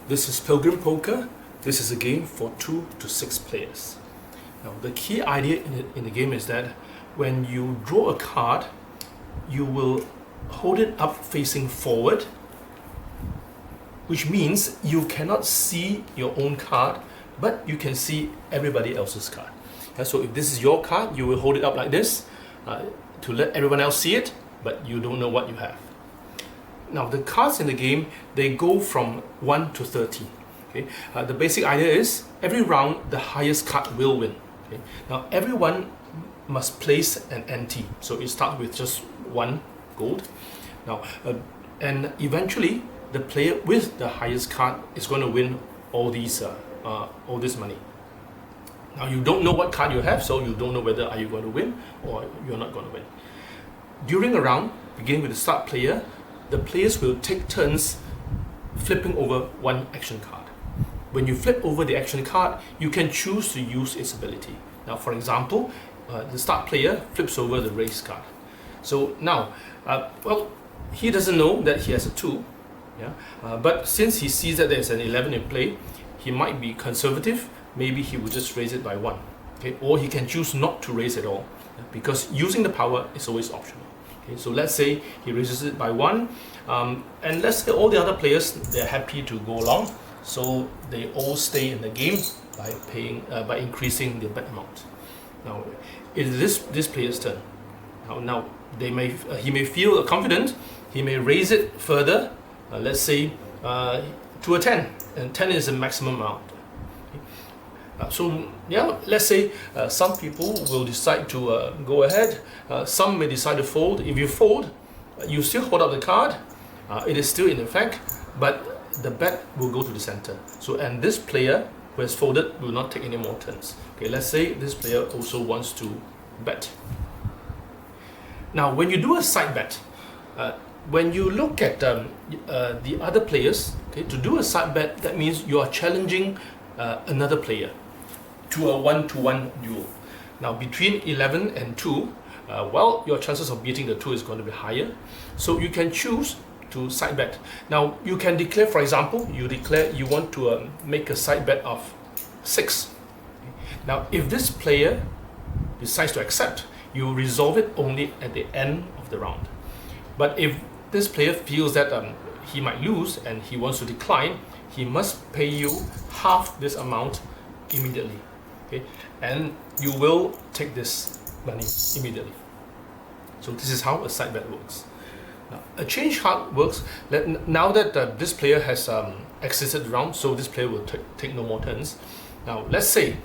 This is Pilgrim Poker. This is a game for 2 to 6 players. Now the key idea in the game is that when you draw a card, you will hold it up facing forward, which means you cannot see your own card, but you can see everybody else's card. So if this is your card, you will hold it up like this to let everyone else see it, but you don't know what you have. Now the cards in the game, they go from 1 to 30. Okay? The basic idea is every round the highest card will win. Okay? Now everyone must place an ante, so it starts with just 1 gold. Now and eventually the player with the highest card is going to win all this money. Now you don't know what card you have, so you don't know whether are you going to win or you're not going to win. During a round, beginning with the start player, the players will take turns flipping over one action card. When you flip over the action card, you can choose to use its ability. Now, for example, the start player flips over the race card. So now, he doesn't know that he has a 2, but since he sees that there's an 11 in play, he might be conservative. Maybe he will just raise it by 1, okay? Or he can choose not to raise at all, because using the power is always optional. Okay, so let's say he raises it by 1, and let's say all the other players, they're happy to go along, so they all stay in the game by increasing the bet amount. Now it is this player's turn. Now he may feel confident. He may raise it further. Let's say to a 10, and 10 is the maximum amount. Let's say some people will decide to go ahead. Some may decide to fold. If you fold, you still hold up the card. It is still in effect, but the bet will go to the center. And this player who has folded will not take any more turns. Okay, let's say this player also wants to bet. Now, when you do a side bet, when you look at the other players, okay, to do a side bet, that means you are challenging another player to a 1-to-1 duel. Now between 11 and 2, your chances of beating the 2 is going to be higher. So you can choose to side bet. Now you can declare, for example, you want to make a side bet of 6. Now if this player decides to accept, you resolve it only at the end of the round. But if this player feels that he might lose and he wants to decline, he must pay you half this amount immediately. Okay? And you will take this money immediately. So this is how a side bet works. Now, a change card works now that this player has exited the round, so this player will take no more turns. Now let's say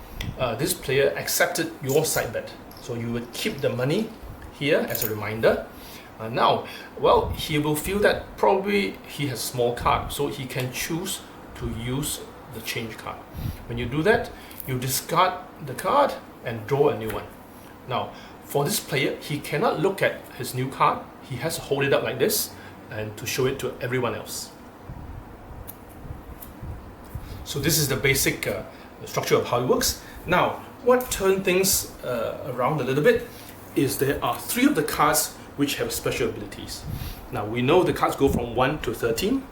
this player accepted your side bet, so you would keep the money here as a reminder. He will feel that probably he has a small card, so he can choose to use the change card. When you do that, you discard the card and draw a new one. Now, for this player, he cannot look at his new card. He has to hold it up like this and to show it to everyone else. So this is the basic structure of how it works. Now, what turns things around a little bit is there are 3 of the cards which have special abilities. Now, we know the cards go from 1 to 13.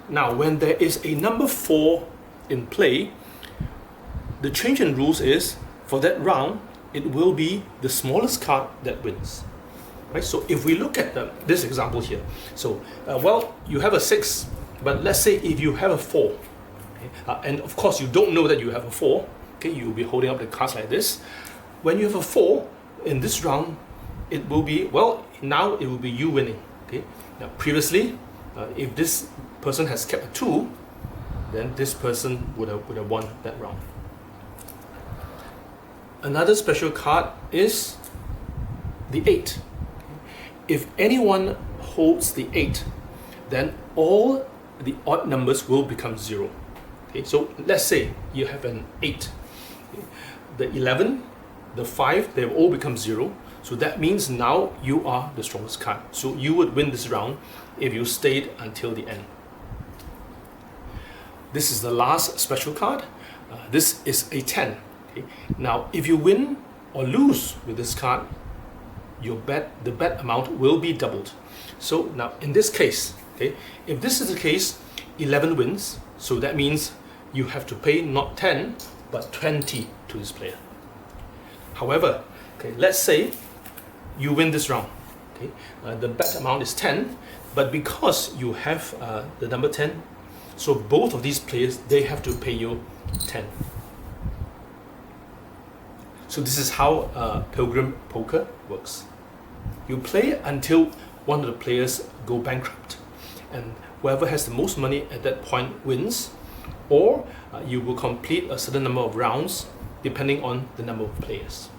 Now, when there is a number 4 in play, the change in rules is for that round, it will be the smallest card that wins. Right? So if we look at this example here, you have a 6, but let's say if you have a 4, okay? And of course you don't know that you have a 4, okay? You will be holding up the cards like this. When you have a 4 in this round, it will be, now it will be you winning. Okay? Now previously, if this person has kept a 2, then this person would have won that round. Another special card is the 8. If anyone holds the 8, then all the odd numbers will become 0. Okay, so let's say you have an 8. Okay. The 11, the 5, they will all become 0. So that means now you are the strongest card. So you would win this round if you stayed until the end. This is the last special card. This is a 10. Okay. Now, if you win or lose with this card, the bet amount will be doubled. So now, in this case, okay, if this is the case, 11 wins, so that means you have to pay not 10 but 20 to this player. However, okay, let's say you win this round. Okay, the bet amount is 10, but because you have the number 10, so both of these players, they have to pay you 10. So this is how Pilgrim Poker works. You play until one of the players go bankrupt, and whoever has the most money at that point wins, or you will complete a certain number of rounds depending on the number of players.